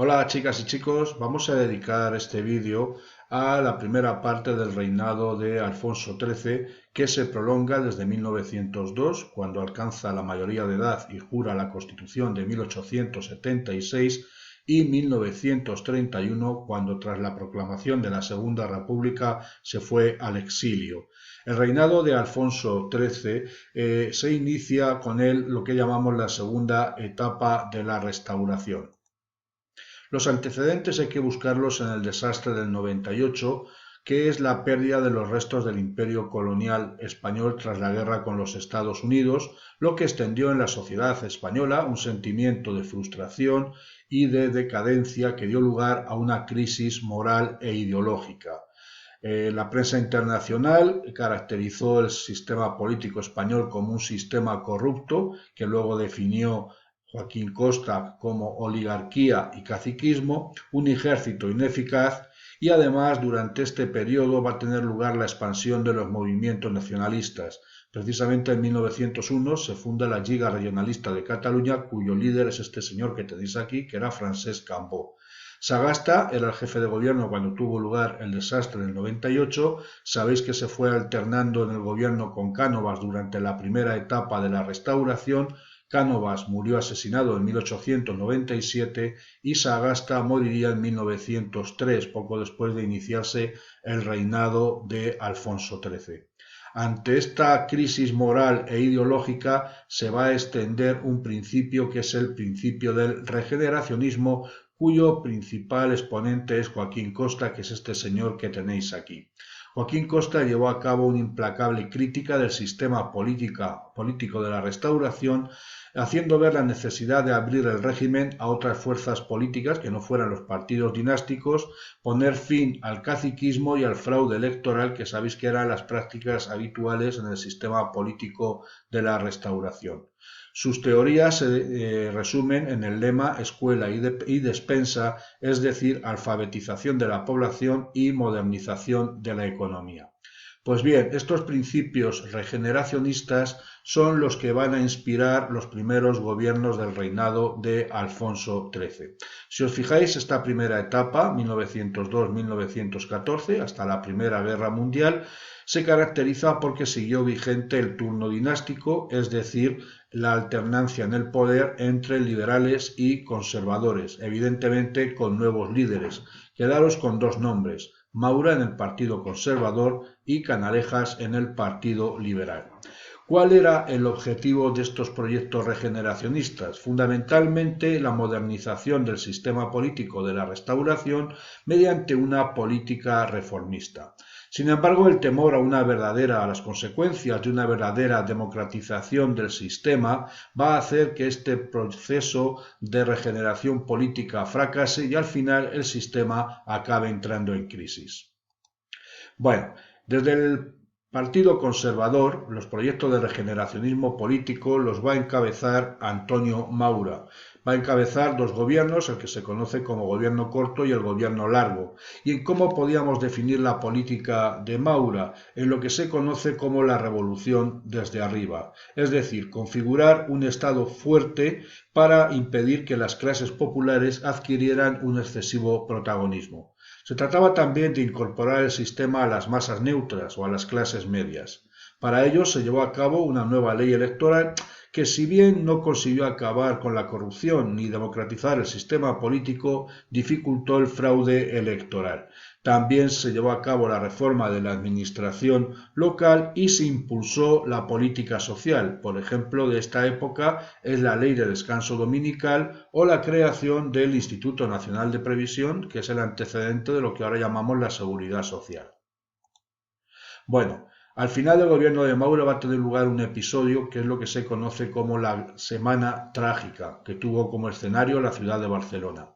Hola chicas y chicos, vamos a dedicar este vídeo a la primera parte del reinado de Alfonso XIII que se prolonga desde 1902, cuando alcanza la mayoría de edad y jura la Constitución de 1876, y 1931, cuando tras la proclamación de la Segunda República se fue al exilio. El reinado de Alfonso XIII se inicia con él lo que llamamos la segunda etapa de la Restauración. Los antecedentes hay que buscarlos en el desastre del 98, que es la pérdida de los restos del imperio colonial español tras la guerra con los Estados Unidos, lo que extendió en la sociedad española un sentimiento de frustración y de decadencia que dio lugar a una crisis moral e ideológica. La prensa internacional caracterizó el sistema político español como un sistema corrupto, que luego definió Joaquín Costa como oligarquía y caciquismo, un ejército ineficaz, y además durante este periodo va a tener lugar la expansión de los movimientos nacionalistas. Precisamente en 1901 se funda la Lliga Regionalista de Cataluña, cuyo líder es este señor que tenéis aquí, que era Francesc Cambó. Sagasta era el jefe de gobierno cuando tuvo lugar el desastre del 98. Sabéis que se fue alternando en el gobierno con Cánovas durante la primera etapa de la restauración. Cánovas murió asesinado en 1897 y Sagasta moriría en 1903, poco después de iniciarse el reinado de Alfonso XIII. Ante esta crisis moral e ideológica se va a extender un principio que es el principio del regeneracionismo, cuyo principal exponente es Joaquín Costa, que es este señor que tenéis aquí. Joaquín Costa llevó a cabo una implacable crítica del sistema político de la Restauración, haciendo ver la necesidad de abrir el régimen a otras fuerzas políticas que no fueran los partidos dinásticos, poner fin al caciquismo y al fraude electoral, que sabéis que eran las prácticas habituales en el sistema político de la Restauración. Sus teorías se resumen en el lema escuela y despensa, es decir, alfabetización de la población y modernización de la economía. Pues bien, estos principios regeneracionistas son los que van a inspirar los primeros gobiernos del reinado de Alfonso XIII. Si os fijáis, esta primera etapa, 1902-1914, hasta la Primera Guerra Mundial, se caracteriza porque siguió vigente el turno dinástico, es decir, la alternancia en el poder entre liberales y conservadores, evidentemente con nuevos líderes. Quedaros con dos nombres: Maura en el Partido Conservador y Canalejas en el Partido Liberal. ¿Cuál era el objetivo de estos proyectos regeneracionistas? Fundamentalmente la modernización del sistema político de la Restauración mediante una política reformista. Sin embargo, el temor a las consecuencias de una verdadera democratización del sistema va a hacer que este proceso de regeneración política fracase y al final el sistema acabe entrando en crisis. Bueno, desde el Partido Conservador, los proyectos de regeneracionismo político los va a encabezar Antonio Maura. Va a encabezar dos gobiernos, el que se conoce como gobierno corto y el gobierno largo. ¿Y en cómo podíamos definir la política de Maura? En lo que se conoce como la revolución desde arriba. Es decir, configurar un Estado fuerte para impedir que las clases populares adquirieran un excesivo protagonismo. Se trataba también de incorporar el sistema a las masas neutras o a las clases medias. Para ello se llevó a cabo una nueva ley electoral que, si bien no consiguió acabar con la corrupción ni democratizar el sistema político, dificultó el fraude electoral. También se llevó a cabo la reforma de la administración local y se impulsó la política social. Por ejemplo, de esta época es la ley de descanso dominical o la creación del Instituto Nacional de Previsión, que es el antecedente de lo que ahora llamamos la seguridad social. Bueno, al final del gobierno de Maura va a tener lugar un episodio que es lo que se conoce como la Semana Trágica, que tuvo como escenario la ciudad de Barcelona.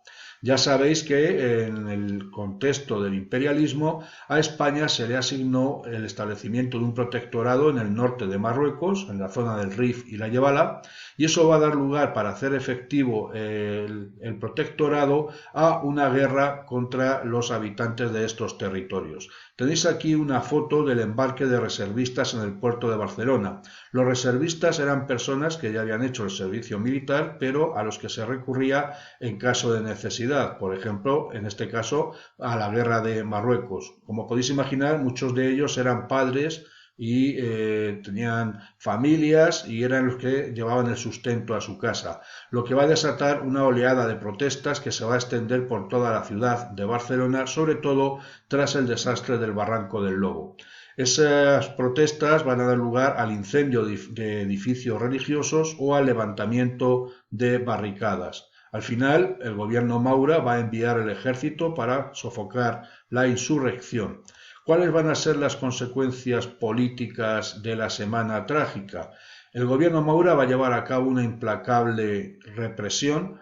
Ya sabéis que en el contexto del imperialismo a España se le asignó el establecimiento de un protectorado en el norte de Marruecos, en la zona del Rif y la Yebala, y eso va a dar lugar, para hacer efectivo el protectorado, a una guerra contra los habitantes de estos territorios. Tenéis aquí una foto del embarque de reservistas en el puerto de Barcelona. Los reservistas eran personas que ya habían hecho el servicio militar, pero a los que se recurría en caso de necesidad. Por ejemplo, en este caso, a la guerra de Marruecos. Como podéis imaginar, muchos de ellos eran padres y tenían familias y eran los que llevaban el sustento a su casa, lo que va a desatar una oleada de protestas que se va a extender por toda la ciudad de Barcelona, sobre todo tras el desastre del Barranco del Lobo. Esas protestas van a dar lugar al incendio de edificios religiosos o al levantamiento de barricadas. Al final, el gobierno Maura va a enviar el ejército para sofocar la insurrección. ¿Cuáles van a ser las consecuencias políticas de la Semana Trágica? El gobierno Maura va a llevar a cabo una implacable represión,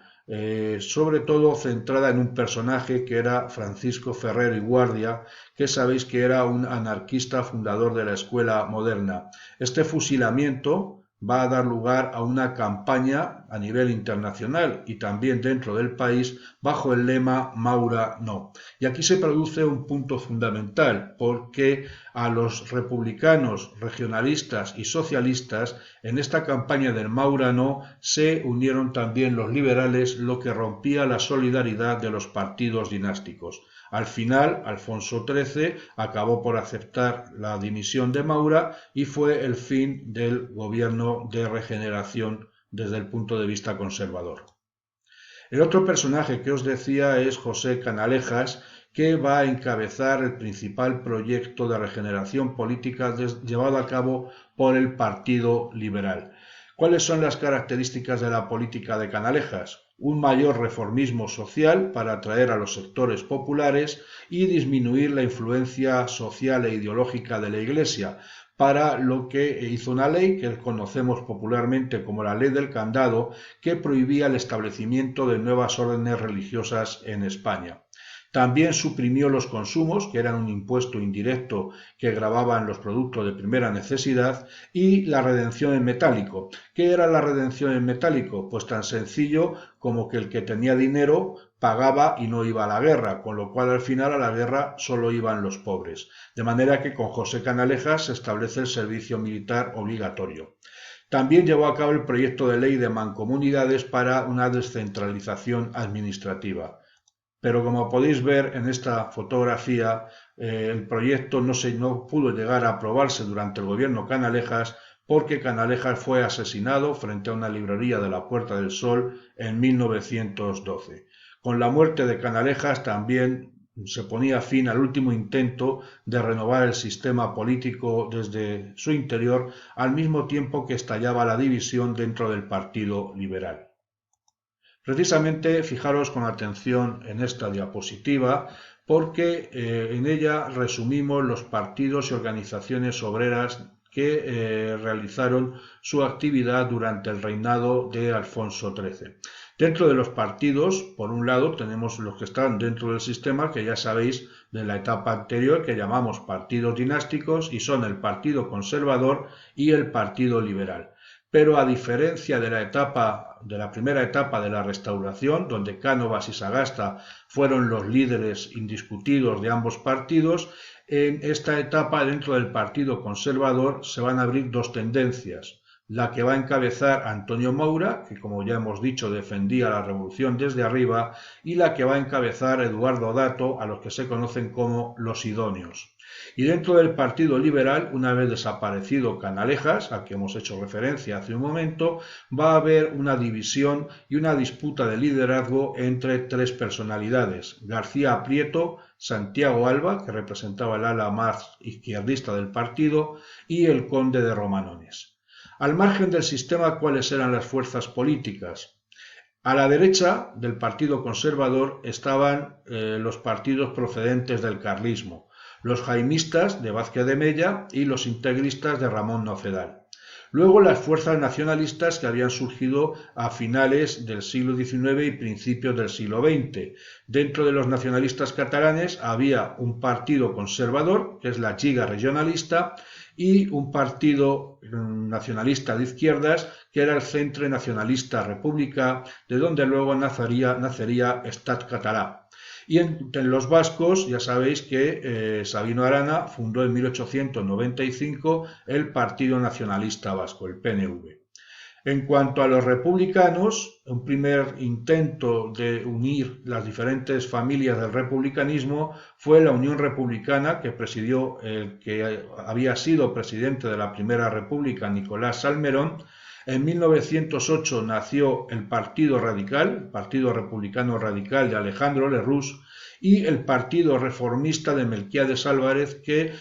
sobre todo centrada en un personaje que era Francisco Ferrer y Guardia, que sabéis que era un anarquista fundador de la escuela moderna. Este fusilamiento va a dar lugar a una campaña a nivel internacional y también dentro del país bajo el lema Maura no. Y aquí se produce un punto fundamental, porque a los republicanos, regionalistas y socialistas en esta campaña del Maura no se unieron también los liberales, lo que rompía la solidaridad de los partidos dinásticos. Al final, Alfonso XIII acabó por aceptar la dimisión de Maura y fue el fin del gobierno de regeneración desde el punto de vista conservador. El otro personaje que os decía es José Canalejas, que va a encabezar el principal proyecto de regeneración política llevado a cabo por el Partido Liberal. ¿Cuáles son las características de la política de Canalejas? Un mayor reformismo social para atraer a los sectores populares y disminuir la influencia social e ideológica de la Iglesia, para lo que hizo una ley que conocemos popularmente como la Ley del Candado, que prohibía el establecimiento de nuevas órdenes religiosas en España. También suprimió los consumos, que eran un impuesto indirecto que gravaban los productos de primera necesidad, y la redención en metálico. ¿Qué era la redención en metálico? Pues tan sencillo como que el que tenía dinero pagaba y no iba a la guerra, con lo cual al final a la guerra solo iban los pobres. De manera que con José Canalejas se establece el servicio militar obligatorio. También llevó a cabo el proyecto de ley de mancomunidades para una descentralización administrativa. Pero como podéis ver en esta fotografía, el proyecto no pudo llegar a aprobarse durante el gobierno Canalejas, porque Canalejas fue asesinado frente a una librería de la Puerta del Sol en 1912. Con la muerte de Canalejas también se ponía fin al último intento de renovar el sistema político desde su interior, al mismo tiempo que estallaba la división dentro del Partido Liberal. Precisamente fijaros con atención en esta diapositiva, porque en ella resumimos los partidos y organizaciones obreras que realizaron su actividad durante el reinado de Alfonso XIII. Dentro de los partidos, por un lado, tenemos los que están dentro del sistema, que ya sabéis de la etapa anterior, que llamamos partidos dinásticos, y son el Partido Conservador y el Partido Liberal. Pero a diferencia de la primera etapa de la Restauración, donde Cánovas y Sagasta fueron los líderes indiscutidos de ambos partidos, en esta etapa dentro del Partido Conservador se van a abrir dos tendencias. La que va a encabezar Antonio Maura, que como ya hemos dicho defendía la revolución desde arriba, y la que va a encabezar Eduardo Dato, a los que se conocen como los idóneos. Y dentro del Partido Liberal, una vez desaparecido Canalejas, al que hemos hecho referencia hace un momento, va a haber una división y una disputa de liderazgo entre tres personalidades: García Prieto, Santiago Alba, que representaba el ala más izquierdista del partido, y el conde de Romanones. Al margen del sistema, ¿cuáles eran las fuerzas políticas? A la derecha del Partido Conservador estaban los partidos procedentes del carlismo, los jaimistas de Vázquez de Mella y los integristas de Ramón Nocedal. Luego las fuerzas nacionalistas que habían surgido a finales del siglo XIX y principios del siglo XX. Dentro de los nacionalistas catalanes había un partido conservador, que es la Lliga Regionalista, y un partido nacionalista de izquierdas, que era el Centre Nacionalista Republicà, de donde luego nacería Estat Català. Y entre los vascos, ya sabéis que Sabino Arana fundó en 1895 el Partido Nacionalista Vasco, el PNV. En cuanto a los republicanos, un primer intento de unir las diferentes familias del republicanismo fue la Unión Republicana que presidió el que había sido presidente de la Primera República, Nicolás Salmerón. En 1908 nació el Partido Radical, el Partido Republicano Radical de Alejandro Lerroux, y el Partido Reformista de Melquiades Álvarez, que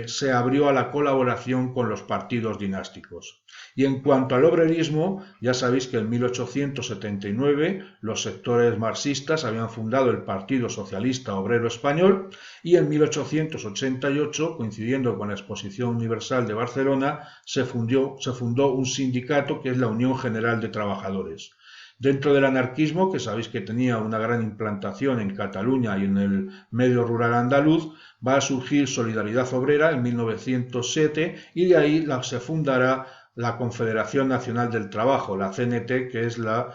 se abrió a la colaboración con los partidos dinásticos. Y en cuanto al obrerismo, ya sabéis que en 1879 los sectores marxistas habían fundado el Partido Socialista Obrero Español y en 1888, coincidiendo con la Exposición Universal de Barcelona, se fundó un sindicato que es la Unión General de Trabajadores. Dentro del anarquismo, que sabéis que tenía una gran implantación en Cataluña y en el medio rural andaluz, va a surgir Solidaridad Obrera en 1907 y de ahí se fundará la Confederación Nacional del Trabajo, la CNT, que es la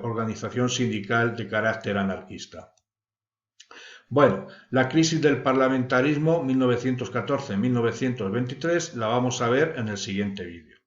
organización sindical de carácter anarquista. Bueno, la crisis del parlamentarismo 1914-1923 la vamos a ver en el siguiente vídeo.